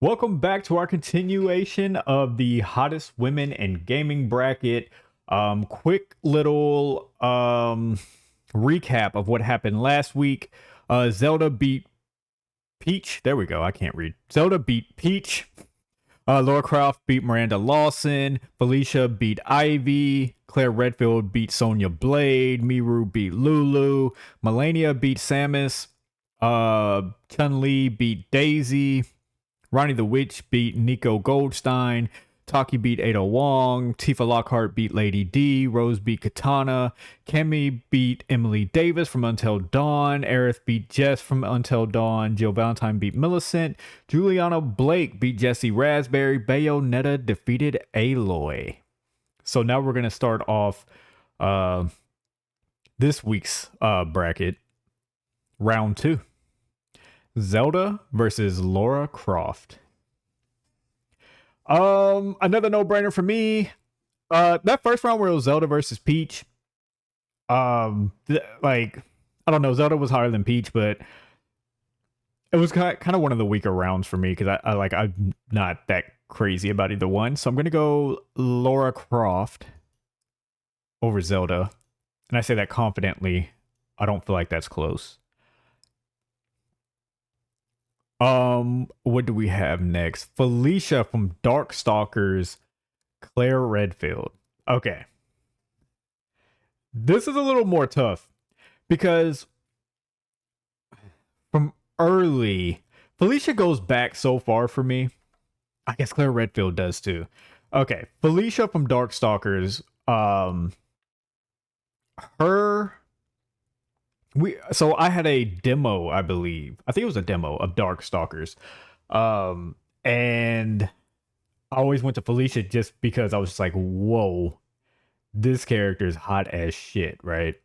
Welcome back to our continuation of the hottest women in gaming bracket. Quick little recap of what happened last week. Zelda beat Peach. There we go. I can't read. Zelda beat Peach. Laura Croft beat Miranda Lawson. Felicia beat Ivy. Claire Redfield beat Sonya Blade. Miru beat Lulu. Melania beat Samus. Chun-Li beat Daisy. Ronnie the Witch beat Nico Goldstein. Taki beat Ada Wong. Tifa Lockhart beat Lady D. Rose beat Katana. Cammy beat Emily Davis from Until Dawn. Aerith beat Jess from Until Dawn. Jill Valentine beat Millicent. Juliana Blake beat Jessie Raspberry. Bayonetta defeated Aloy. So now we're going to start off this week's bracket. Round 2. Zelda versus Laura Croft. Another no-brainer for me. That first round where it was Zelda versus Peach. I don't know, Zelda was higher than Peach, but it was kind of one of the weaker rounds for me because I'm not that crazy about either one. So I'm gonna go Laura Croft over Zelda, and I say that confidently. I don't feel like that's close. What do we have next? Felicia from Darkstalkers, Claire Redfield. Okay. This is a little more tough because from early, Felicia goes back so far for me. I guess Claire Redfield does too. Okay, Felicia from Darkstalkers, so I had a demo, I believe. I think it was a demo of Darkstalkers. And I always went to Felicia just because I was just like, whoa, this character is hot as shit, right?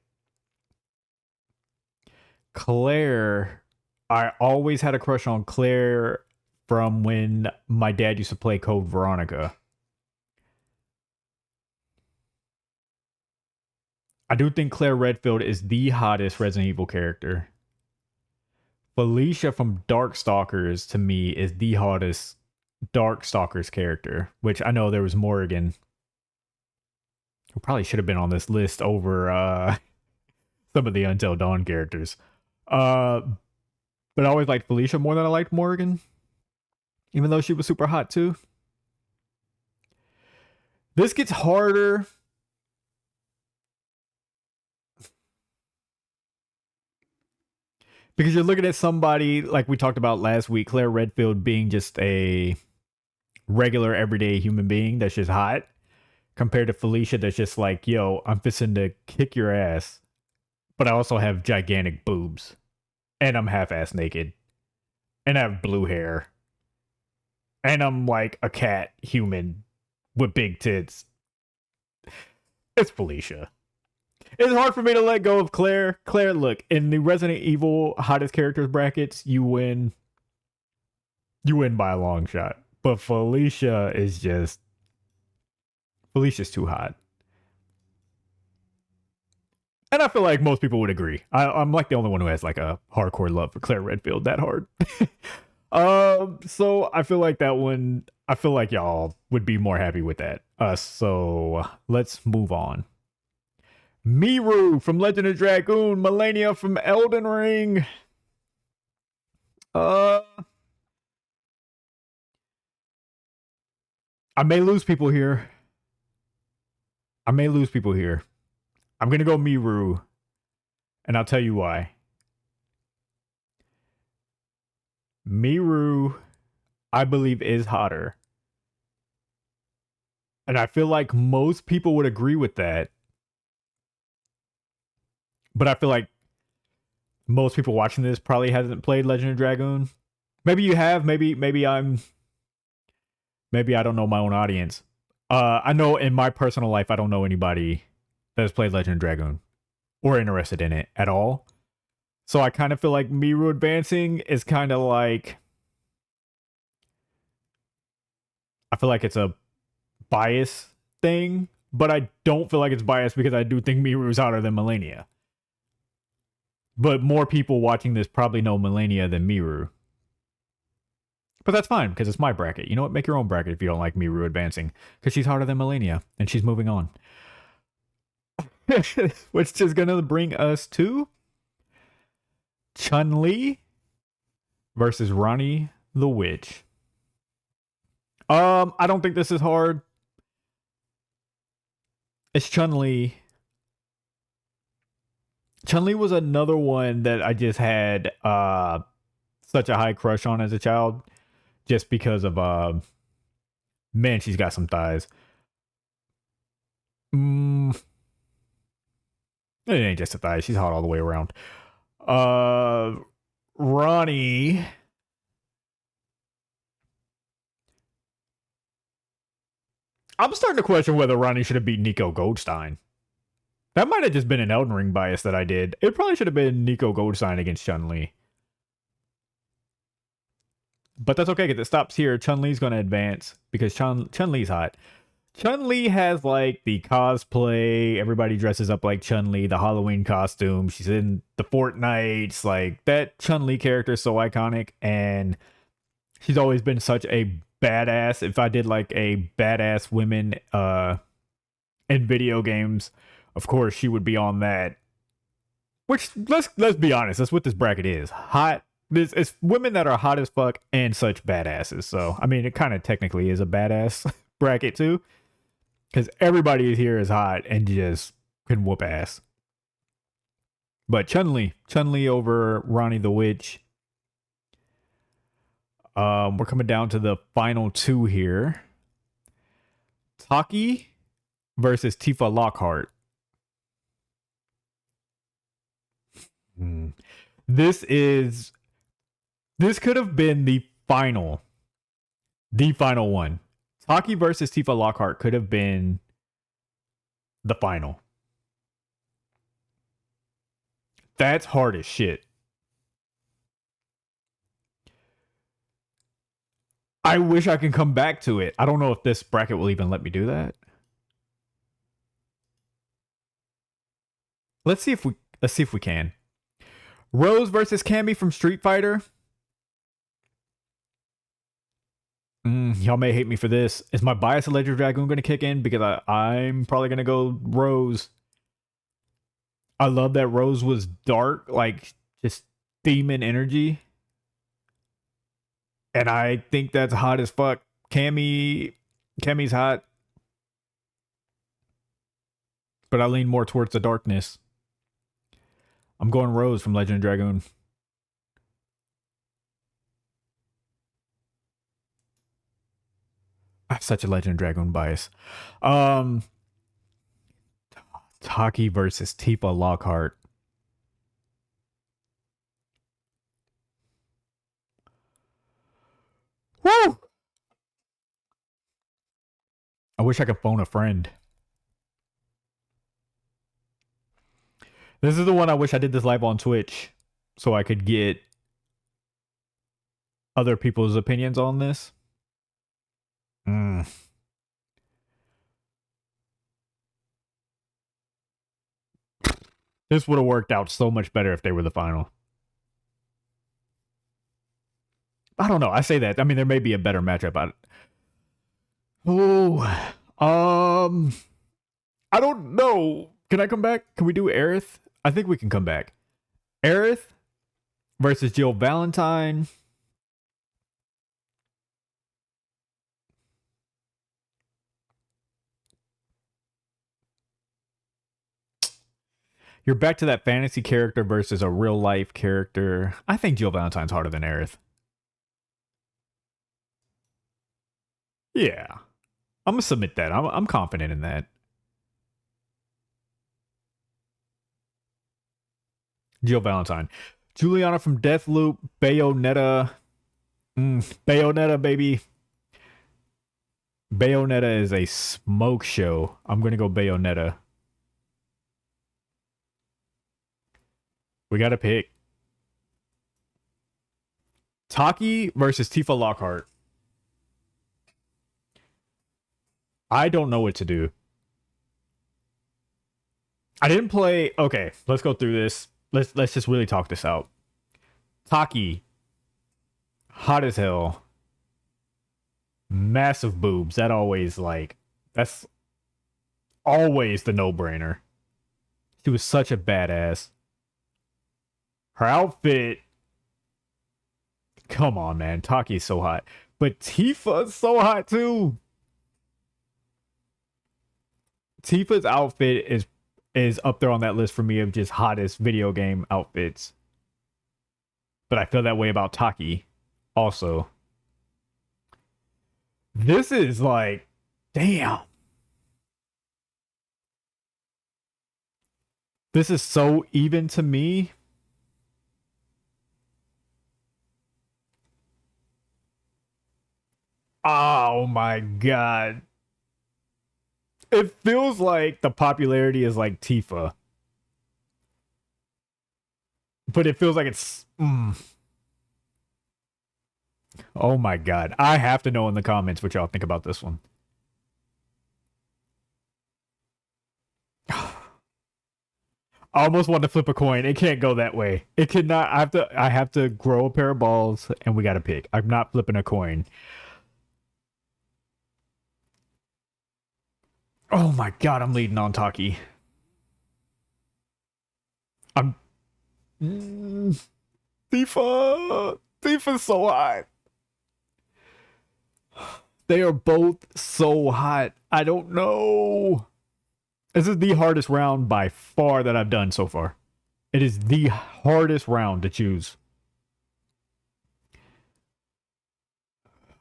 Claire, I always had a crush on Claire from when my dad used to play Code Veronica. I do think Claire Redfield is the hottest Resident Evil character. Felicia from Darkstalkers to me is the hottest Darkstalkers character, which I know there was Morrigan, who probably should have been on this list over some of the Until Dawn characters. But I always liked Felicia more than I liked Morrigan, even though she was super hot too. This gets harder. Because you're looking at somebody like we talked about last week, Claire Redfield being just a regular everyday human being that's just hot, compared to Felicia that's just like, yo, I'm fixing to kick your ass, but I also have gigantic boobs, and I'm half-ass naked, and I have blue hair, and I'm like a cat human with big tits. It's Felicia. It's hard for me to let go of Claire. Claire, look, in the Resident Evil hottest characters brackets, you win. You win by a long shot. But Felicia is just... Felicia's too hot. And I feel like most people would agree. I'm like the only one who has like a hardcore love for Claire Redfield that hard. So I feel like that one... I feel like y'all would be more happy with that. So let's move on. Miru from Legend of Dragoon, Melania from Elden Ring. I may lose people here. I'm gonna go Miru, and I'll tell you why. Miru, I believe, is hotter. And I feel like most people would agree with that. But I feel like most people watching this probably hasn't played Legend of Dragoon. Maybe you have. Maybe I don't know my own audience. I know in my personal life I don't know anybody that has played Legend of Dragoon or interested in it at all. So I kind of feel like Miru advancing is kind of like, I feel like it's a bias thing, but I don't feel like it's biased because I do think Miru is hotter than Melania. But more people watching this probably know Melania than Miru. But that's fine because it's my bracket. You know what? Make your own bracket if you don't like Miru advancing because she's harder than Melania and she's moving on. Which is going to bring us to Chun-Li versus Ranni the Witch. I don't think this is hard. It's Chun-Li. Chun-Li was another one that I just had such a high crush on as a child. Just because of man, she's got some thighs. It ain't just a thigh, she's hot all the way around. Ranni. I'm starting to question whether Ranni should have beat Nico Goldstein. That might have just been an Elden Ring bias that I did. It probably should have been Nico Goldstein against Chun-Li. But that's okay because it stops here. Chun-Li's going to advance because Chun-Li's hot. Chun-Li has like the cosplay. Everybody dresses up like Chun-Li, the Halloween costume. She's in the Fortnites. Like that Chun-Li character is so iconic. And she's always been such a badass. If I did like a badass women in video games, of course she would be on that. Which let's be honest, that's what this bracket is. Hot. It's women that are hot as fuck and such badasses. So I mean, it kind of technically is a badass bracket too, because everybody here is hot and just can whoop ass. But Chun-Li over Ranni the Witch. We're coming down to the final two here. Taki versus Tifa Lockhart. This could have been the final one. Taki versus Tifa Lockhart could have been the final. That's hard as shit. I wish I can come back to it. I don't know if this bracket will even let me do that. Let's see if we can. Rose versus Cammy from Street Fighter. Y'all may hate me for this. Is my bias of Legend Dragoon going to kick in? Because I'm probably going to go Rose. I love that Rose was dark, like just demon energy. And I think that's hot as fuck. Cammy's hot. But I lean more towards the darkness. I'm going Rose from Legend of Dragoon. I have such a Legend of Dragoon bias. Taki versus Tifa Lockhart. Woo! I wish I could phone a friend. This is the one I wish I did this live on Twitch so I could get other people's opinions on this. This would have worked out so much better if they were the final. I don't know. I say that. I mean, there may be a better matchup. I don't know. Can I come back? Can we do Aerith? I think we can come back. Aerith versus Jill Valentine. You're back to that fantasy character versus a real life character. I think Jill Valentine's harder than Aerith. Yeah. I'm going to submit that. I'm confident in that. Jill Valentine. Juliana from Deathloop. Bayonetta. Bayonetta, baby. Bayonetta is a smoke show. I'm going to go Bayonetta. We got to pick. Taki versus Tifa Lockhart. I don't know what to do. I didn't play. Okay, let's go through this. Let's just really talk this out. Taki, hot as hell. Massive boobs. That always like that's always the no-brainer. She was such a badass. Her outfit, come on, man. Taki's so hot. But Tifa's so hot too. Tifa's outfit is up there on that list for me of just hottest video game outfits. But I feel that way about Taki also. This is like, damn. This is so even to me. Oh my god. It feels like the popularity is like Tifa. But it feels like it's Oh my god. I have to know in the comments what y'all think about this one. I almost want to flip a coin. It can't go that way. It cannot. I have to grow a pair of balls and we gotta pick. I'm not flipping a coin. Oh my god, I'm leading on Taki. I'm Tifa. Tifa's so hot. They are both so hot. I don't know. This is the hardest round by far that I've done so far. It is the hardest round to choose.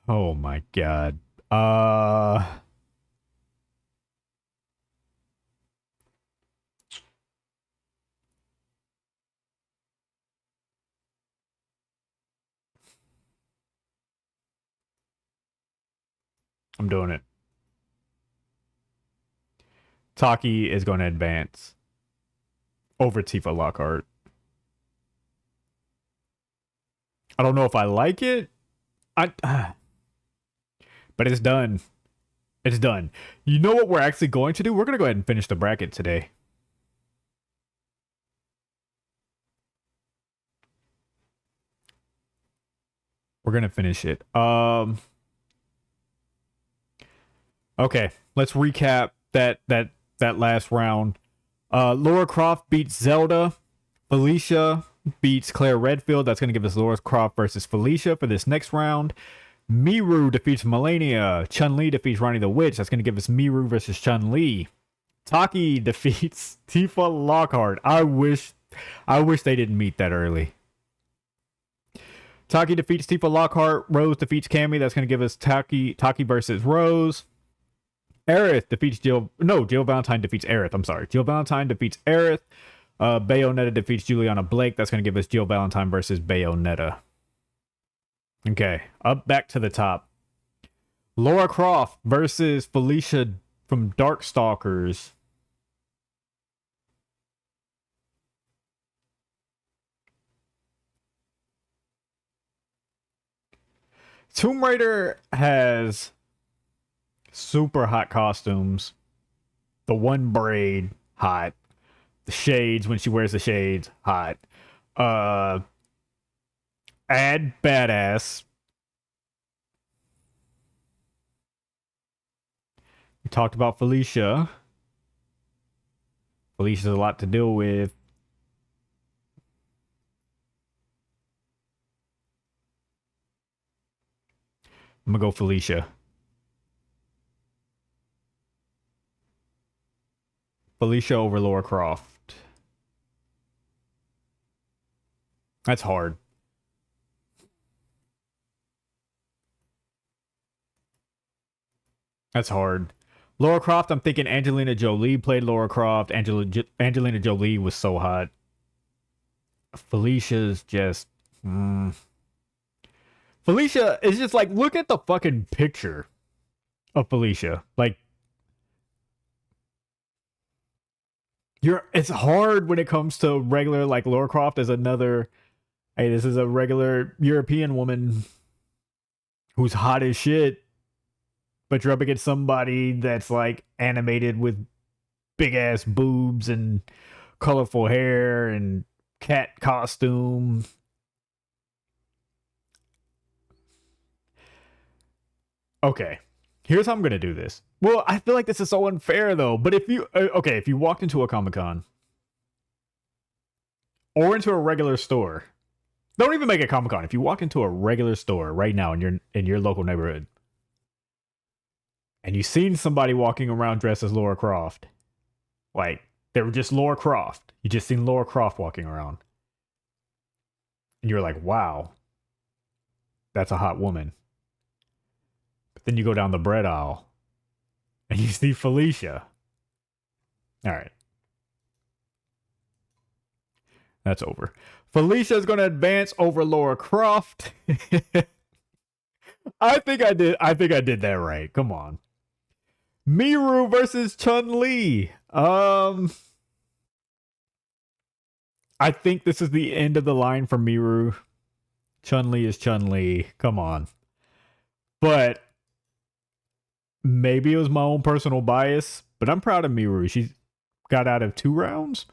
Oh my god. I'm doing it. Taki is going to advance over Tifa Lockhart. I don't know if I like it. But it's done. It's done. You know what we're actually going to do? We're going to go ahead and finish the bracket today. We're going to finish it. Okay, let's recap that last round. Lara Croft beats Zelda. Felicia beats Claire Redfield. That's going to give us Lara Croft versus Felicia for this next round. Miru defeats Melania. Chun-Li defeats Ronnie the Witch. That's going to give us Miru versus Chun-Li. Taki defeats Tifa Lockhart. I wish they didn't meet that early. Taki defeats Tifa Lockhart. Rose defeats Cammy. That's going to give us Taki versus Rose. Aerith defeats Jill Valentine defeats Aerith. I'm sorry. Jill Valentine defeats Aerith. Bayonetta defeats Juliana Blake. That's going to give us Jill Valentine versus Bayonetta. Okay, up back to the top. Lara Croft versus Felicia from Darkstalkers. Tomb Raider has super hot costumes. The one braid, hot. The shades, when she wears the shades, hot. Add badass. We talked about Felicia. Felicia's a lot to deal with. I'm gonna go Felicia. Felicia over Lara Croft. That's hard. That's hard. Lara Croft, I'm thinking Angelina Jolie played Lara Croft. Angelina Jolie was so hot. Felicia's just... Felicia is just like, look at the fucking picture of Felicia. Like, it's hard when it comes to regular, like, Lara Croft as another... Hey, this is a regular European woman who's hot as shit. But you're up against somebody that's like animated with big ass boobs and colorful hair and cat costume. Okay, here's how I'm gonna do this. Well, I feel like this is so unfair though. But if you okay, if you walked into a Comic Con or into a regular store, don't even make a Comic Con. If you walk into a regular store right now in your local neighborhood, and you've seen somebody walking around dressed as Laura Croft, like they were just Laura Croft. You just seen Laura Croft walking around, and you're like, wow, that's a hot woman. But then you go down the bread aisle, and you see Felicia. All right, that's over. Felicia's gonna advance over Laura Croft. I think I did. I think I did that right. Come on. Miru versus Chun Li. I think this is the end of the line for Miru. Chun Li is Chun Li. Come on. But maybe it was my own personal bias. But I'm proud of Miru. She got out of 2 rounds.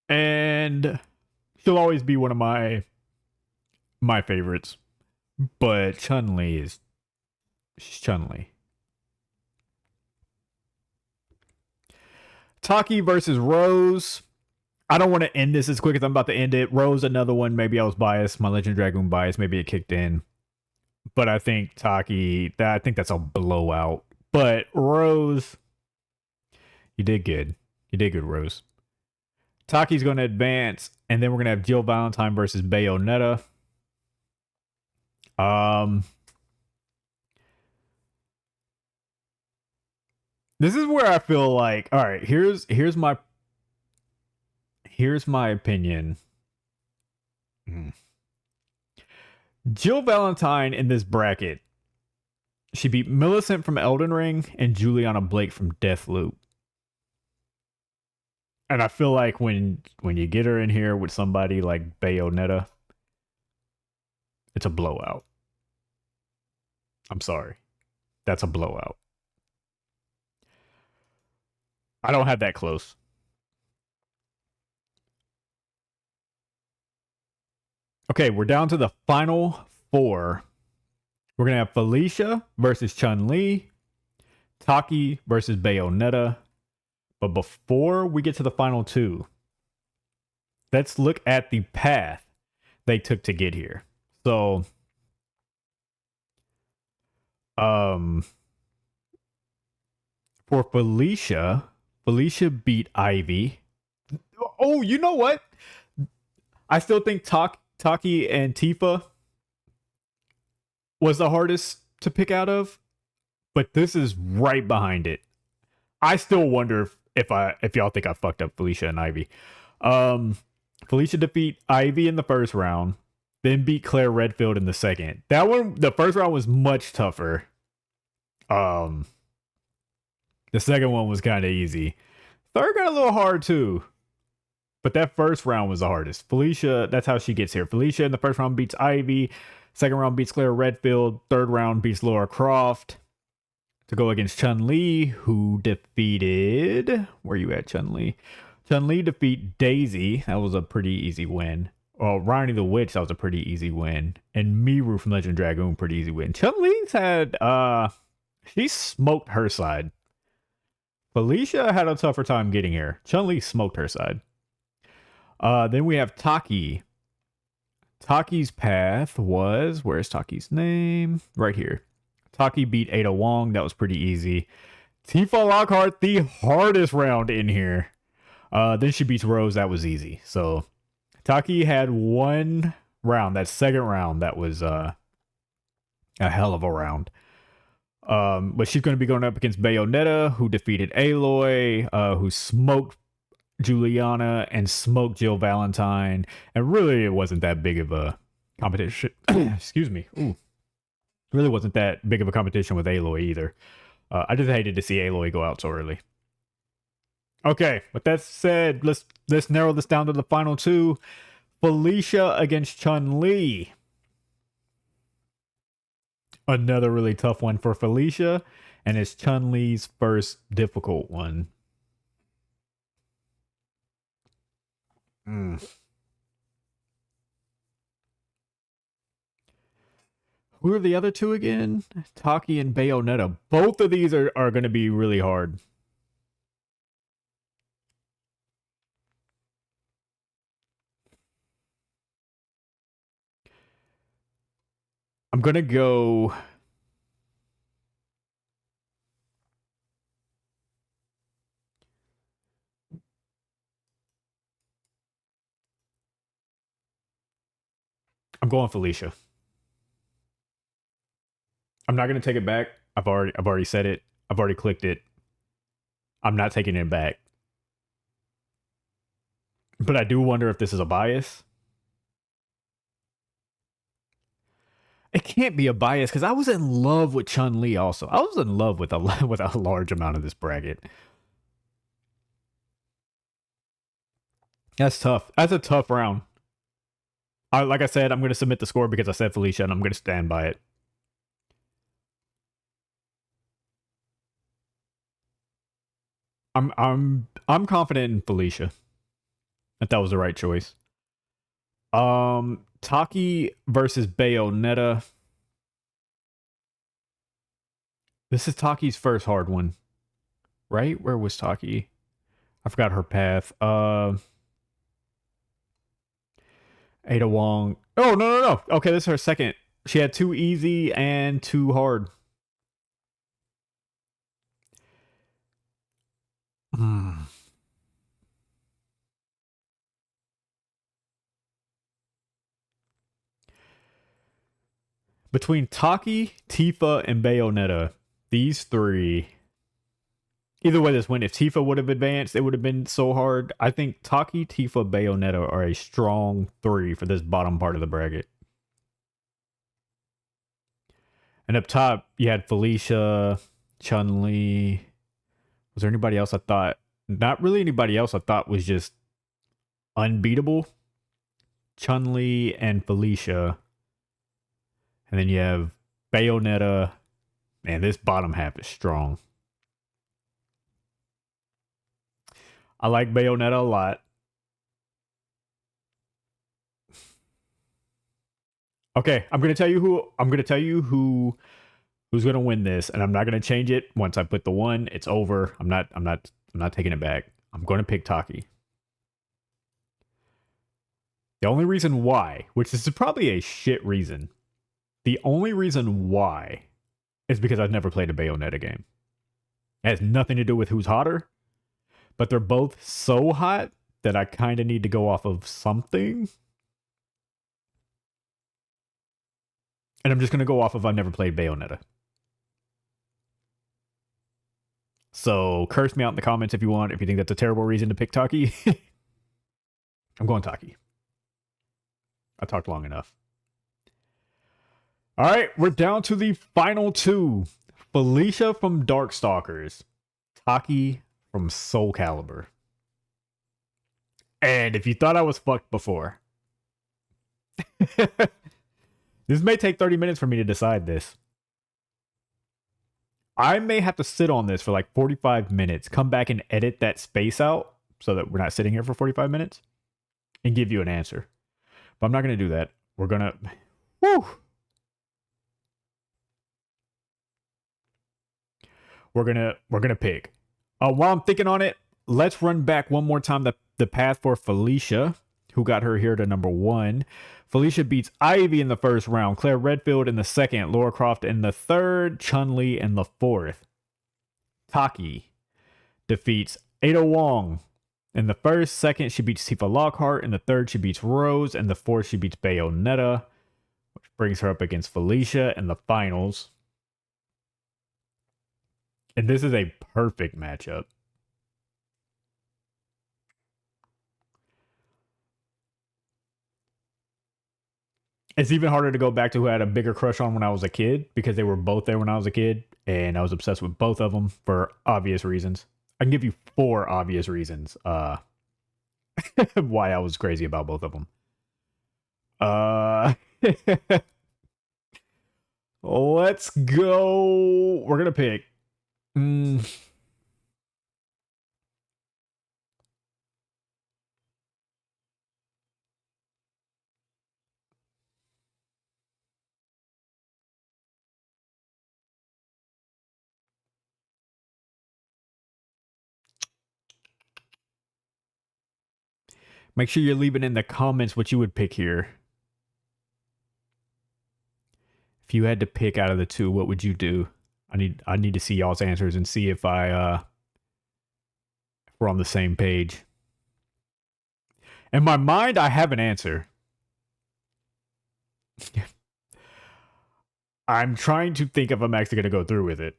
And she'll always be one of my favorites. But Chun Li is she's Chun Li. Taki versus Rose. I don't want to end this as quick as I'm about to end it. Rose, another one. Maybe I was biased. My Legend Dragoon bias. Maybe it kicked in. But I think Taki, I think that's a blowout. But Rose, you did good. You did good, Rose. Taki's going to advance. And then we're going to have Jill Valentine versus Bayonetta. This is where I feel like, all right, here's my opinion. Jill Valentine in this bracket, she beat Millicent from Elden Ring and Juliana Blake from Deathloop. And I feel like when you get her in here with somebody like Bayonetta, it's a blowout. I'm sorry. That's a blowout. I don't have that close. Okay, we're down to the final 4. We're going to have Felicia versus Chun Li, Taki versus Bayonetta. But before we get to the final 2, let's look at the path they took to get here. So, for Felicia beat Ivy. Oh, you know what? I still think Taki and Tifa was the hardest to pick out of, but this is right behind it. I still wonder if y'all think I fucked up Felicia and Ivy. Felicia defeat Ivy in the first round, then beat Claire Redfield in the second. That one, the first round was much tougher. The second one was kind of easy. Third got a little hard too. But that first round was the hardest. Felicia, that's how she gets here. Felicia in the first round beats Ivy. Second round beats Claire Redfield. Third round beats Laura Croft to go against Chun Li, who defeated. Where you at, Chun Li? Chun Li defeat Daisy. That was a pretty easy win. Well, Ronnie the Witch, that was a pretty easy win. And Miru from Legend Dragoon, pretty easy win. Chun Li's had she smoked her side. Felicia had a tougher time getting here. Chun Li smoked her side. Then we have Taki. Taki's path was, where's Taki's name? Right here. Taki beat Ada Wong. That was pretty easy. Tifa Lockhart, the hardest round in here. Then she beats Rose. That was easy. So Taki had one round. That second round, that was a hell of a round. But she's going to be going up against Bayonetta, who defeated Aloy, who smoked Juliana and smoked Jill Valentine. And really, it wasn't that big of a competition. Excuse me. Ooh. Really wasn't that big of a competition with Aloy either. I just hated to see Aloy go out so early. Okay, with that said, let's narrow this down to the final 2. Felicia against Chun Li. Another really tough one for Felicia, and it's Chun Li's first difficult one. Who are the other two again? Taki and Bayonetta. Both of these are going to be really hard. I'm going to go... I'm going Felicia. I'm not going to take it back. I've already said it. I've already clicked it. I'm not taking it back. But I do wonder if this is a bias. It can't be a bias because I was in love with Chun-Li also. I was in love with a large amount of this bracket. That's tough. That's a tough round. Like I said, I'm going to submit the score because I said Felicia and I'm going to stand by it. I'm confident in Felicia. That was the right choice. Taki versus Bayonetta. This is Taki's first hard one. Right? Where was Taki? I forgot her path. Ada Wong. Oh, no. Okay, this is her second. She had 2 easy and 2 hard. Between Taki, Tifa, and Bayonetta, these 3. Either way this went, if Tifa would have advanced, it would have been so hard. I think Taki, Tifa, Bayonetta are a strong 3 for this bottom part of the bracket. And up top, you had Felicia, Chun-Li. Was there anybody else I thought? Not really anybody else I thought was just unbeatable. Chun-Li and Felicia. And then you have Bayonetta. Man, this bottom half is strong. I like Bayonetta a lot. Okay, I'm gonna tell you who's gonna win this, and I'm not gonna change it once I put the 1. It's over. I'm not taking it back. I'm gonna pick Taki. The only reason why, which is probably a shit reason, the only reason why is because I've never played a Bayonetta game. It has nothing to do with who's hotter, but they're both so hot that I kind of need to go off of something. And I'm just going to go off of I've never played Bayonetta. So curse me out in the comments if you want, if you think that's a terrible reason to pick Taki. I'm going Taki. I talked long enough. All right, we're down to the final 2. Felicia from Darkstalkers. Taki from Soul Calibur. And if you thought I was fucked before, this may take 30 minutes for me to decide this. I may have to sit on this for like 45 minutes, come back and edit that space out so that we're not sitting here for 45 minutes and give you an answer. But I'm not going to do that. We're going to... Whew. We're gonna pick. While I'm thinking on it, let's run back one more time the path for Felicia, who got her here to number 1. Felicia beats Ivy in the first round, Claire Redfield in the second, Lara Croft in the third, Chun-Li in the fourth. Taki defeats Ada Wong in the first, second she beats Tifa Lockhart, in the third she beats Rose, and the fourth she beats Bayonetta, which brings her up against Felicia in the finals. And this is a perfect matchup. It's even harder to go back to who I had a bigger crush on when I was a kid because they were both there when I was a kid, and I was obsessed with both of them for obvious reasons. I can give you 4 obvious reasons why I was crazy about both of them. Let's go. We're gonna pick. Make sure you're leaving in the comments what you would pick here. If you had to pick out of the two, what would you do? I need to see y'all's answers and see if if we're on the same page. In my mind, I have an answer. I'm trying to think if I'm actually going to go through with it.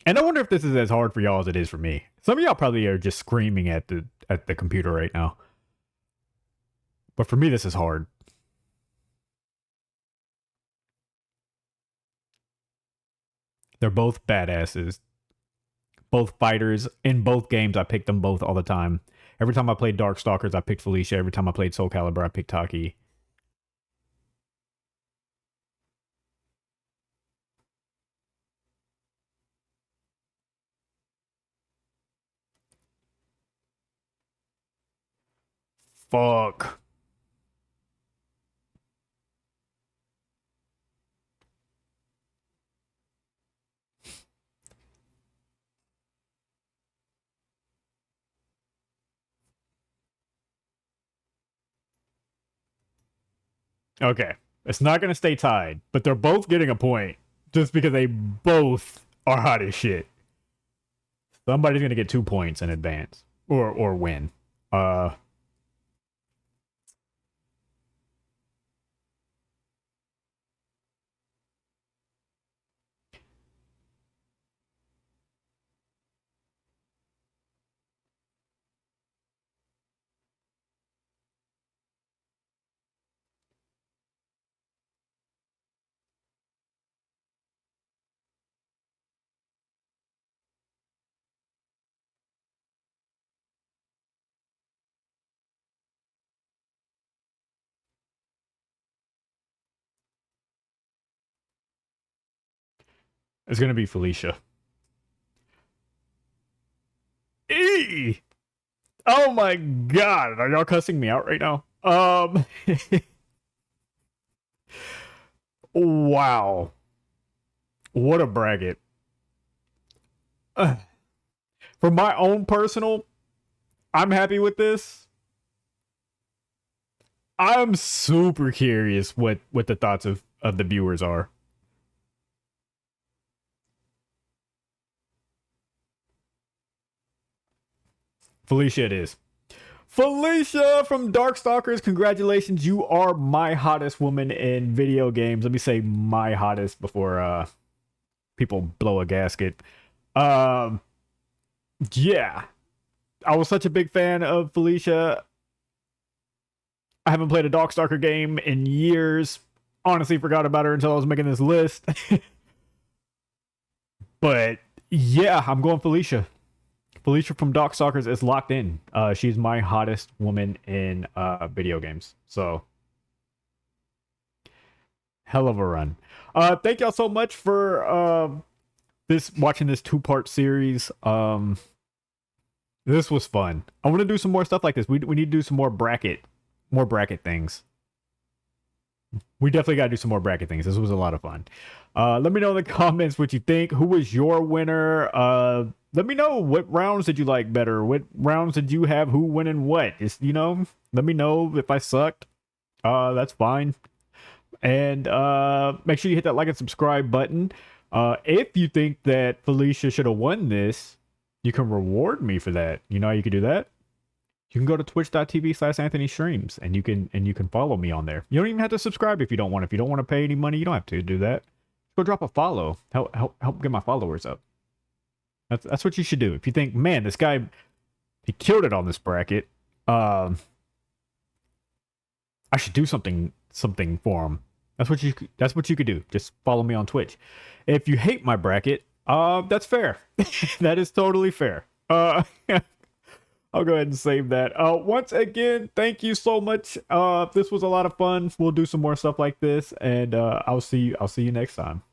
And I wonder if this is as hard for y'all as it is for me. Some of y'all probably are just screaming at the computer right now. But for me, this is hard. They're both badasses. Both fighters. In both games, I picked them both all the time. Every time I played Darkstalkers, I picked Felicia. Every time I played Soul Calibur, I picked Taki. Fuck. Okay. It's not going to stay tied, but they're both getting a point just because they both are hot as shit. Somebody's going to get 2 points in advance or win. It's going to be Felicia. Eee! Oh my god, are y'all cussing me out right now? Wow. What a bracket. For my own personal, I'm happy with this. I'm super curious what the thoughts of the viewers are. Felicia it is. Felicia from Darkstalkers, congratulations. You are my hottest woman in video games. Let me say my hottest before people blow a gasket. Yeah. I was such a big fan of Felicia. I haven't played a Darkstalker game in years. Honestly, forgot about her until I was making this list. But yeah, I'm going Felicia. Felicia from Darkstalkers is locked in. She's my hottest woman in video games. So, hell of a run. Thank y'all so much for watching this 2-part series. This was fun. I want to do some more stuff like this. We need to do some more bracket things. We definitely got to do some more bracket things. This was a lot of fun. Let me know in the comments what you think. Who was your winner? Let me know what rounds did you like better. What rounds did you have? Who winning what? Just, let me know if I sucked. That's fine. And make sure you hit that like and subscribe button. If you think that Felicia should have won this, you can reward me for that. You know how you can do that? You can go to twitch.tv/AnthonyStreams and you can follow me on there. You don't even have to subscribe if you don't want. If you don't want to pay any money, you don't have to do that. Go drop a follow. Help get my followers up. That's what you should do. If you think, man, this guy, he killed it on this bracket. I should do something for him. That's what you could do. Just follow me on Twitch. If you hate my bracket, that's fair. That is totally fair. I'll go ahead and save that. Once again, thank you so much. This was a lot of fun. We'll do some more stuff like this, and I'll see you next time.